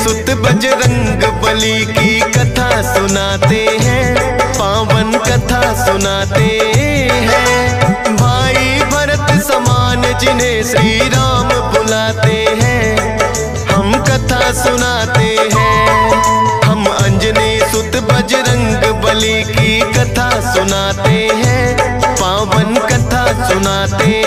सुत बजरंग बली की कथा सुनाते हैं, पावन कथा सुनाते हैं। भाई भरत समान जिन्हें श्री राम बुलाते हैं, हम कथा सुनाते हैं। हम अंजनी सुत बजरंग बली की कथा सुनाते हैं, पावन कथा सुनाते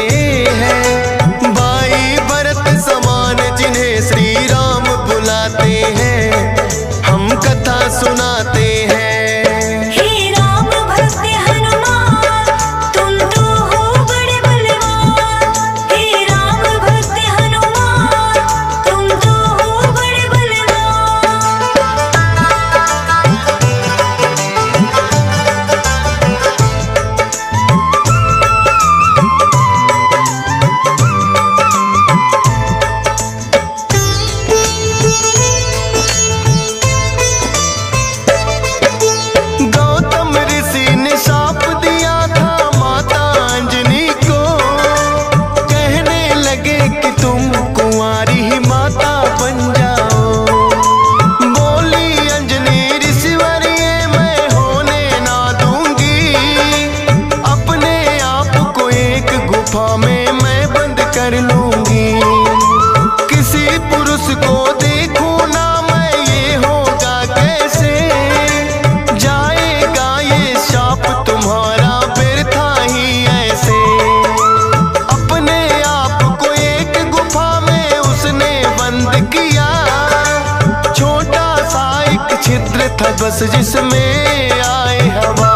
हैं। भाई भरत समान जिन्हें श्री राम बुलाते हैं, हम कथा सुनाते हैं। बस जिसमें आए हवा,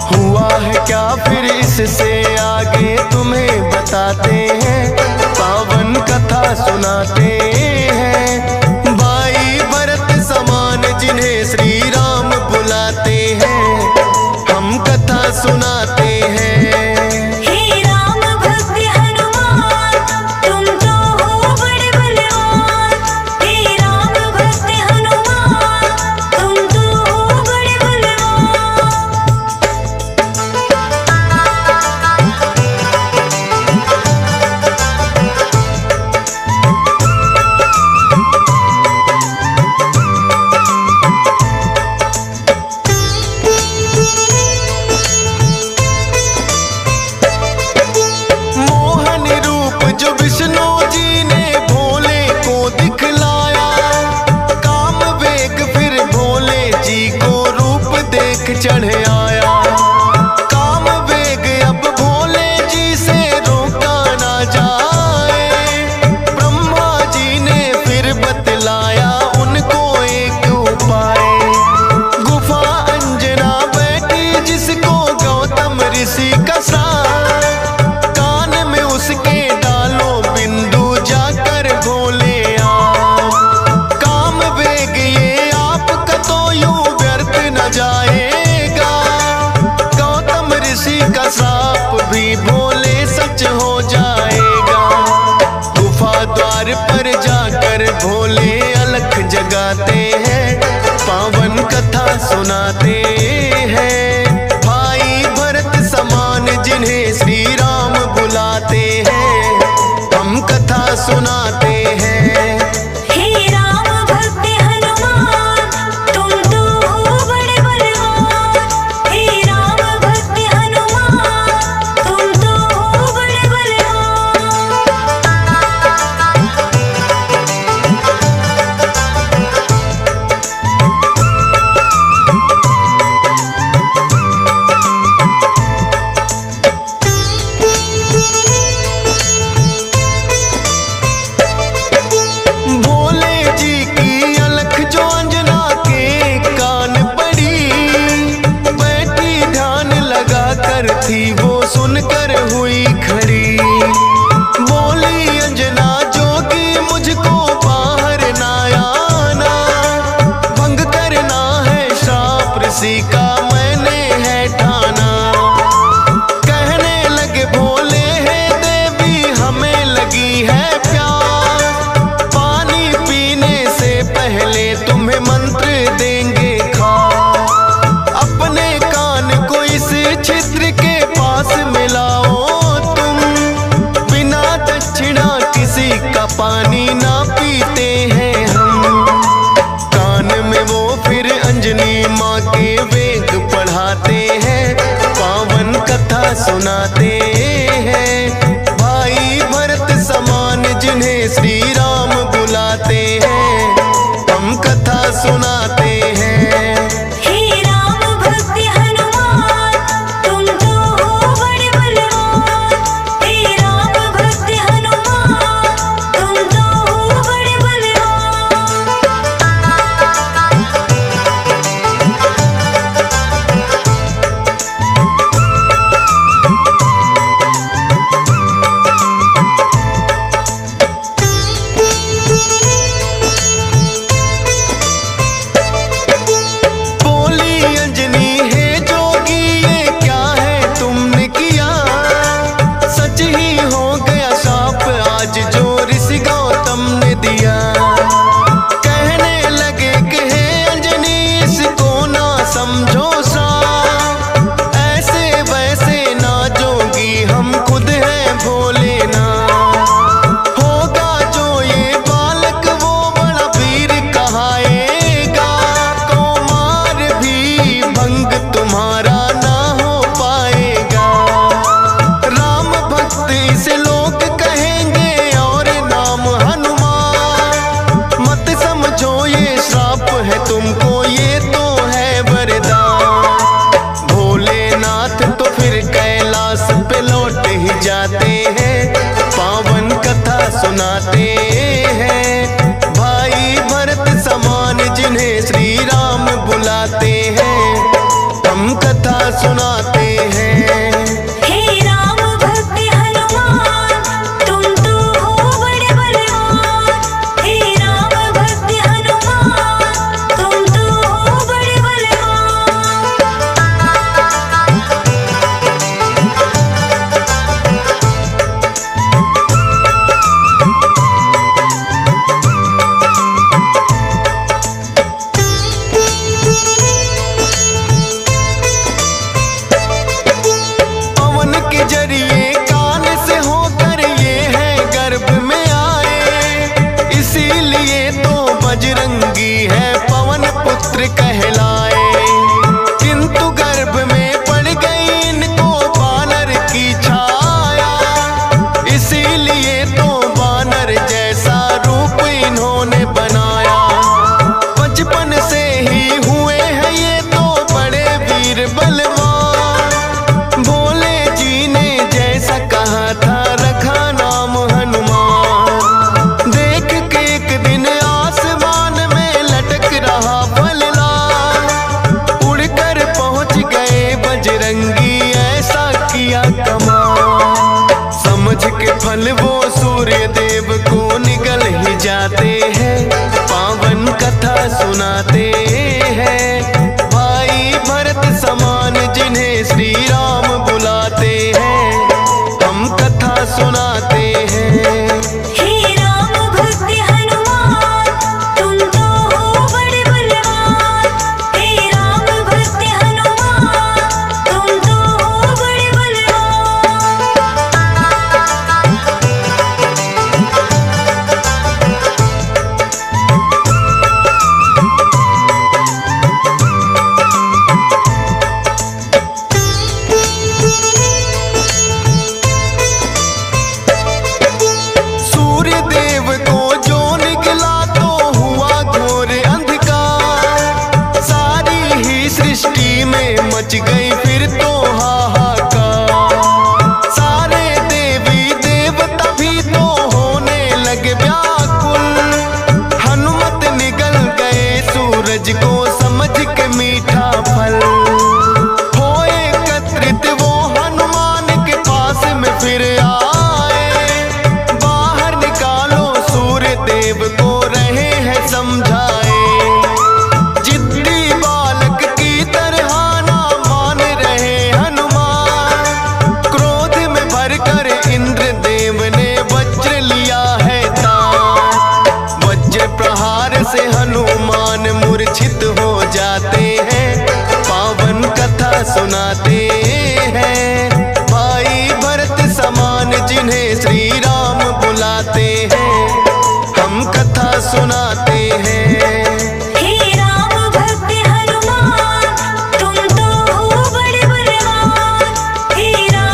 हुआ है क्या फिर इससे आगे तुम्हें बताते हैं, पावन कथा सुनाते हैं। भाई भरत समान जिन्हें श्री राम बुलाते हैं, हम कथा सुनाते हैं। चढ़ आया काम वेग, अब भोले जी से रोका ना जाए। ब्रह्मा जी ने फिर बतलाया उनको एक उपाय। गुफा अंजना बैठी जिसको गौतम ऋषि का साथ, कान में उसके डालो बिंदु जाकर भोले आप। काम वेग ये आपका तो यूं व्यर्थ न जाए, साप भी भोले सच हो जाएगा। गुफा द्वार पर जाकर भोले अलख जगाते हैं, पावन कथा सुनाते हैं। भाई भरत समान जिन्हें श्री राम बुलाते हैं, हम कथा सुनाते हैं। सुनाते हैं। भाई भरत समान जिन्हें श्री राम बुलाते हैं, हम कथा सुनाते हैं। हे राम भक्त हनुमान, तुम तो हो बड़े बलवान। हे राम भक्त हनुमान, तुम तो हो बड़े बलवान। बोली अंजनी है जोगी, ये क्या है तुमने किया? सच ही हो गया शाप आज जो ऋषि गौतम ने दिया। कहने लगे कि हे अंजनी इसको ना समझो श्राप, ऐसे वैसे ना जोगी हम खुद हैं भोले ना। होगा जो ये बालक वो बड़ा वीर कहाएगा, कुमार भी भंग तुम्हारा ना हो पाएगा। राम भक्त इसे लोग कहेंगे और नाम हनुमान। मत समझो ये श्राप है तुमको, ये तो है वरदान। भोलेनाथ तो फिर कैलाश पे लौट ही जाते हैं, पावन कथा सुनाते हैं। भाई भरत समान जिन्हें श्री राम बुलाते हैं, हम कथा सुनाते हैं। हे राम भक्त हनुमान, तुम तो हो बड़े बलवान। हे राम भक्त हनुमान, तुम तो हो बड़े बलवान। पवन के जरिए कान से होकर ये है गर्भ में आए, इसीलिए तो बजरंगी है पवन पुत्र कहलाए। किंतु गर्भ में पड़ गई इनको बानर की छाया, इसीलिए तो बानर जैसा रूप इन्होंने बनाया। बचपन से ही हुए हैं ये तो बड़े वीर बलवान। भोले जी ने जैसा कहा था रखा नाम हनुमान। देख के एक दिन आसमान में लटक रहा फलदार, उड़कर पहुंच गए बजरंगी ऐसा किया कमाल। समझ के फल वो सूर्य देव को निकल ही जाते हैं, पावन कथा सुनाते हैं। भाई भरत समान जिन्हें श्री राम बुलाते हैं, हम कथा सुनाते हैं। हे राम भक्त हनुमान, तुम तो हो बड़े बलवान। हे राम भक्त हनुमान, तुम तो हो बड़े बलवान। सूर्य देव को जो निकला तो हुआ घोर अंधकार, सारी ही सृष्टि में मच गई फिर तो हाहाकार। सारे देवी देवता भी तो होने लगे व्याकुल, हनुमत निगल गए सूरज को समझ के मीठा फल। हो एकत्रित वो हनुमान के पास में फिर आए, बाहर निकालो सूर्य देव को रहे हैं समझाए। जिद्दी बालक की तरह ना मान रहे हनुमान, क्रोध में भरकर इंद्र देव ने वज्र लिया है तान। वज्र प्रहार से हनुमान मूर्छित हो जाते हैं, पावन कथा सुनाते हैं। भाई भरत समान जिन्हें श्री राम बुलाते हैं, हम कथा सुनाते हैं। हे राम भक्त हनुमान, तुम तो हो बड़े बलवान। हे राम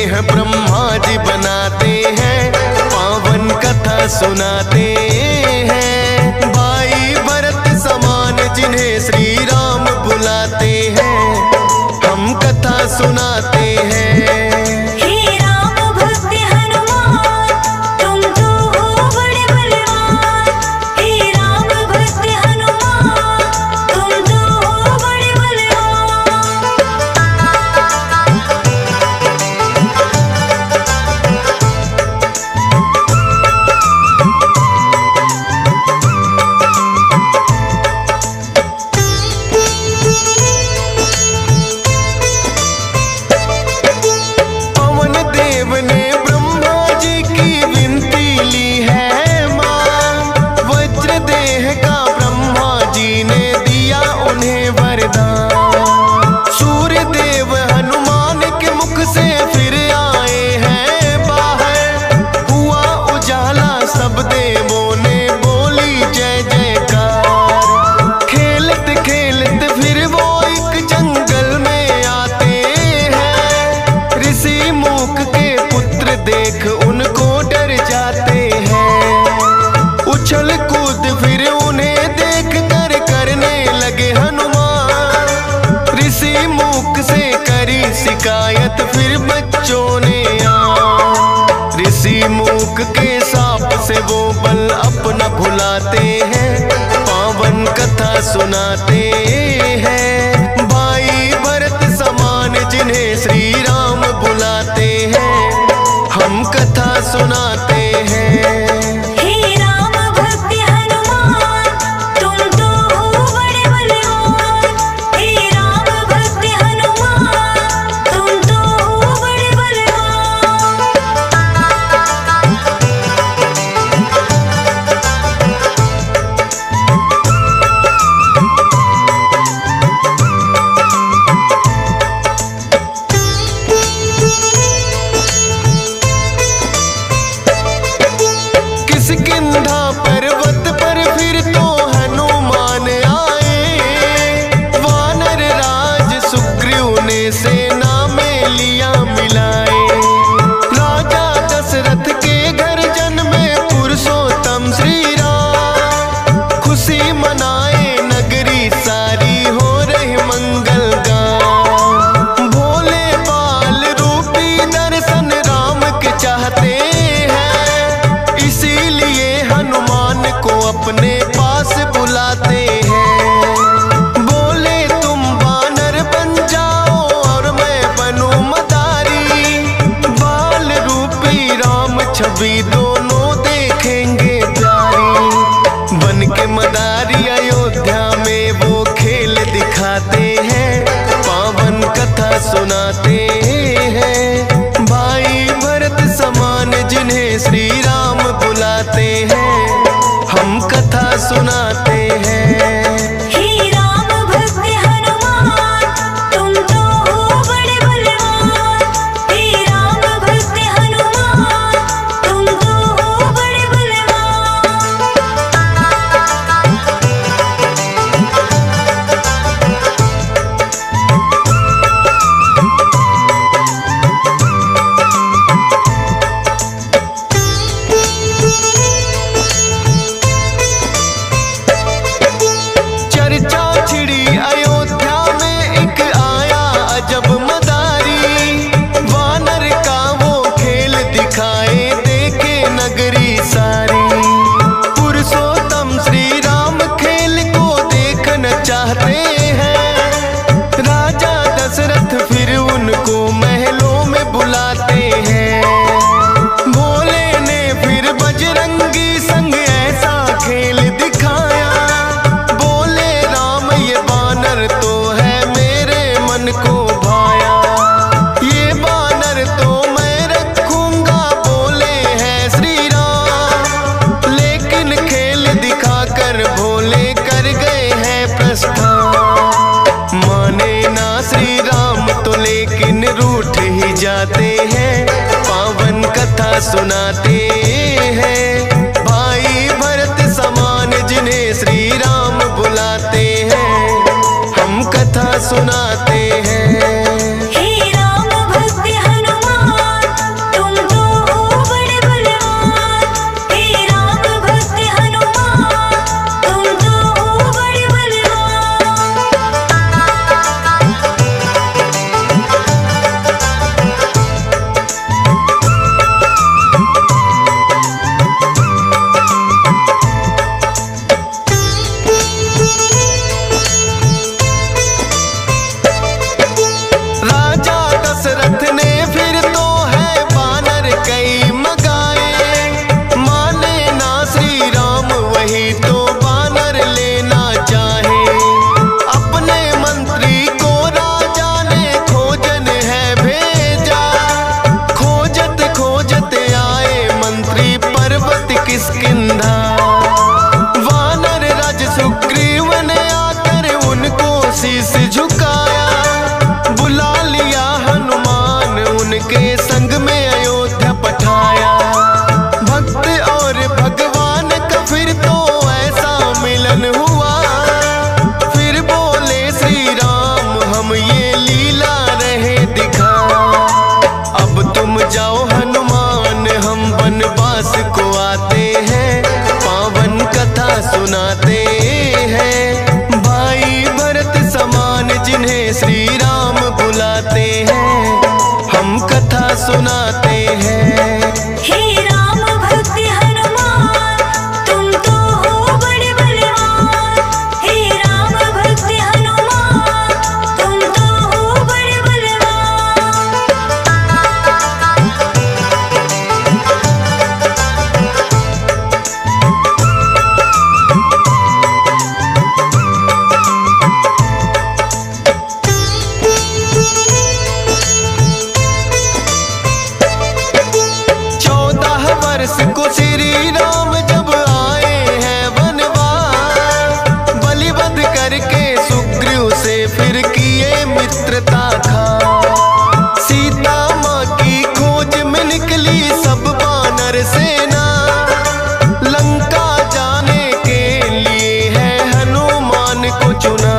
हैं ब्रह्मा जी बनाते हैं, पावन कथा सुनाते हैं। भाई भरत समान जिन्हें श्री राम बुलाते हैं, हम कथा सुनाते हैं। हे राम भक्त हनुमान, तुम तो हो बड़े बलवान। हे राम भक्त हनुमान, तुम तो हो बड़े बलवान। पवन देव ने ब्रह्मा जी की विनती ली है मां, वज्र देह का ब्रह्मा जी ने दिया उन्हें वरदान। सूर्य देव हनुमान के मुख से फिर आए हैं बाहर, हुआ उजाला सब देवों ने बोली जय जयकार। खेलते खेलते फिर वो एक जंगल में आते हैं, ऋषि मूक के पुत्र देख उनको डर जाते हैं। उछल कूद फिर उन्हें देख कर करने लगे हनुमान, ऋषि मूक से करी शिकायत फिर बच्चों ने ऋषि मूक के साप से वो बल अपना भुलाते हैं, पावन कथा सुनाते हैं। भाई भरत समान जिन्हें श्री राम बुलाते हैं, हम कथा सुनाते हैं। हे राम भक्त हनुमान, तुम तो हो बड़े बलवान। हे राम भक्त हनुमान, तुम तो हो बड़े बलवान। किष्किंधा पर्वत पर फिर तो हनुमान आए, वानर राज सुग्रीव ने सेना में लिया मिलाए। राजा दशरथ के घर जन्मे पुरुषोत्तम श्री राम, खुशी मनाए नगरी सारी हो रही मंगल गान। भोले बाल रूपी दर्शन राम के चाहते हैं, इसीलिए हनुमान को अपने पास बुलाते हैं। बोले तुम वानर बन जाओ और मैं बनूं मदारी, बाल रूपी राम छवि दोनों देखेंगे प्यारी। बन के मदारी अयोध्या में वो खेल दिखाते हैं, पावन कथा सुनाते हैं। भाई भरत समान जिन्हें श्री राम बुलाते हैं, हम कथा सुनाते हैं। हे राम भक्त हनुमान, तुम तो हो बड़े बलवान। हे राम भक्त हनुमान, तुम तो हो बड़े बलवान। चर्चा छिड़ी अयोध्या में एक आया अजब मदारी, वानर का वो खेल दिखाए देखे नगरी सारी। पुरुषोत्तम श्री राम खेल को देखना चाहते हैं, राजा दशरथ फिर उनको महलों में बुलाते हैं। भोले ने फिर बजरंगी संग ऐसा खेल दिखाया, बोले राम ये बानर तो है मेरे मन को भाया। ये बानर तो मैं रखूंगा, बोले हैं श्री राम, लेकिन खेल दिखाकर भोले कर गए हैं प्रस्थान। माने ना श्री राम तो लेकिन रूठ ही जाते हैं, पावन कथा सुनाते हैं। भाई भरत समान जिन्हें श्री राम बुलाते हैं, हम कथा सुनाते हैं। हे राम भक्त हनुमान, संग में अयोध्या पठाया। भक्त और भगवान का फिर तो ऐसा मिलन हुआ। फिर बोले श्री राम हम ये लीला रहे दिखा। अब तुम जाओ हनुमान हम वनवास को आते हैं, पावन कथा सुनाते हैं। भाई भरत समान जिन्हें श्री राम बुलाते हैं, हम कथा सुनाते हैं। हे राम भक्त हनुमान तुम तो हो बड़े बलवान। हे राम भक्त हनुमान तुम तो हो बड़े बलवान। वर्ष को श्री राम जब आए हैं वनवास, बलिवध करके सुग्रीव से फिर किए मित्रता खा। सीता माँ की खोज में निकली सब वानर सेना, लंका जाने के लिए है हनुमान को चुना।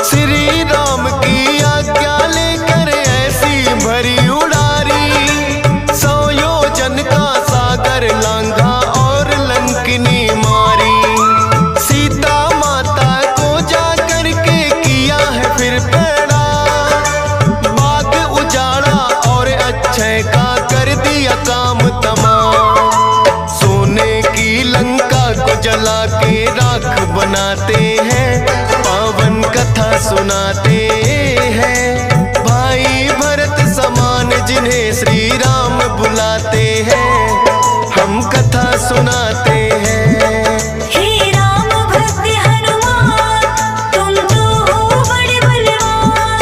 श्री राम की आज्ञा लेकर ऐसी भरी उड़ारी, का सागर लांघा और लंकिनी मारी। सीता माता को जाकर के किया है फिर पैड़ा, बाग उजाड़ा और अक्षय का कर दिया काम तमाम। सोने की लंका को जला के राख बनाते हैं, पावन कथा सुनाते हैं। भाई भरत समान जिन्हें श्री राम बुलाते हैं, हम कथा सुनाते हैं। हे राम भक्त हनुमान तुम तो हो बड़े बलवान।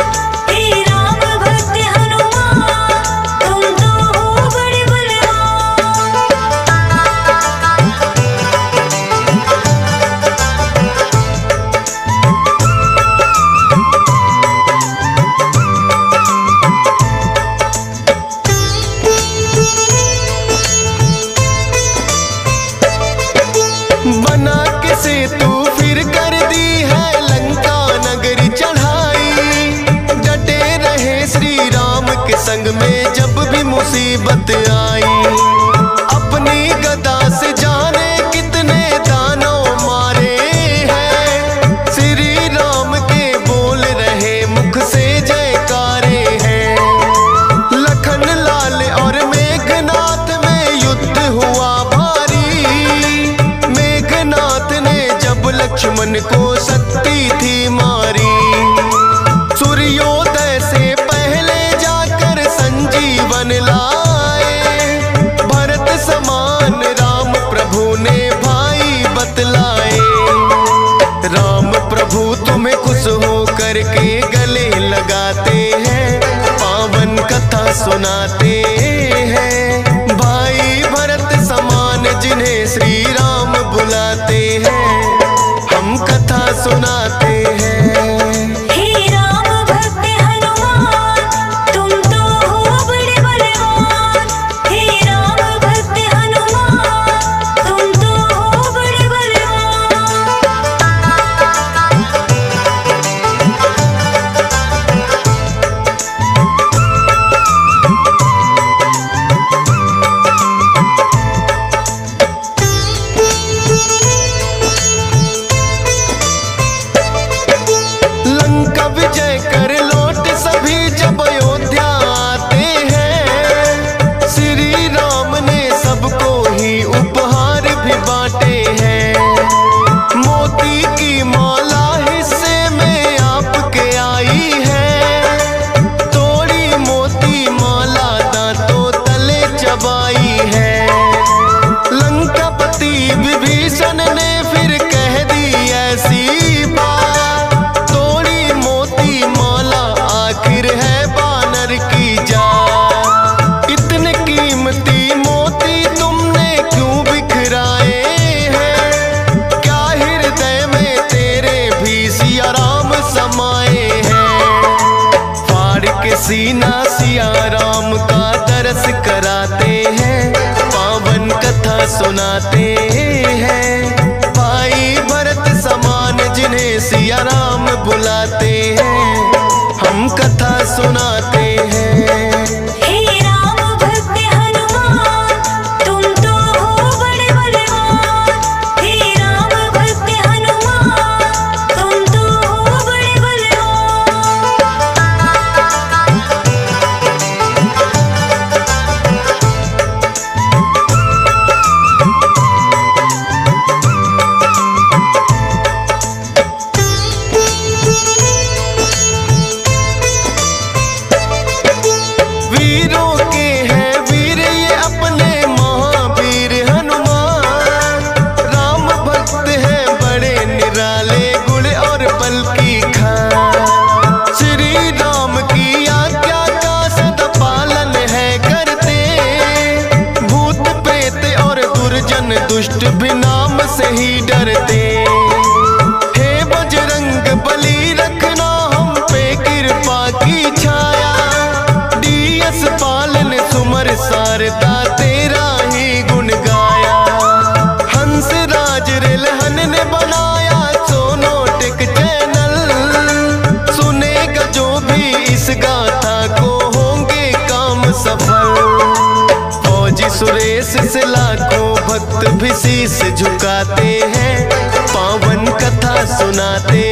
हे राम भक्त हनुमान तुम तो हो बड़े बलवान। बना के सेतु फिर कर दी है लंका नगरी चढ़ाई। डटे रहे श्री राम के संग में जब भी मुसीबत आई। अपनी गदा से जाने कितने दानव मारे हैं, श्री राम के बोल रहे मुख से जयकारे हैं। लखन लाल और मेघनाथ में युद्ध हुआ भारी। मेघनाथ ने जब लक्ष्मण को शक्ति थी मारी, सूर्योदय से पहले जाकर संजीवन लाए। भरत समान राम प्रभु ने भाई बतलाए। राम प्रभु तुम्हें खुश हो करके गले लगाते हैं, पावन कथा सुनाते हैं। भाई भरत समान जिन्हें श्री राम बुलाते हैं, हम कथा सुनाते हैं। हे राम भक्त हनुमान तुम तो हो बड़े बलवान। हे राम भक्त हनुमान तुम तो हो बड़े बलवान। दरस कराते हैं, पावन कथा सुनाते हैं। भाई भरत समान जिन्हें सिया राम बुलाते हैं, हम कथा सुनाते हैं। हे राम भक्त हनुमान, तुम तो हो बड़े बलवान। हे राम भक्त हनुमान, तुम तो हो बड़े बलवान। वीरों के हैं वीर ये अपने महावीर हनुमान। राम भक्त हैं बड़े निराले, गुण और बल की खान। श्री राम की आज्ञा का सदा पालन है करते, भूत प्रेत और दुर्जन दुष्ट भी नाम से ही डरते। हे बजरंग बली रखना हम पे कृपा की छाया, डीएस पालन सुमर सारदा तेरा ही गुण गाया। हंस राज रिलहन ने बनाया सोनोटिक चैनल, सुनेगा जो भी इस गाथा को होंगे काम सफल। फौजी सुरेश से लाखों भक्त भी शीस झुकाते हैं, पावन कथा सुनाते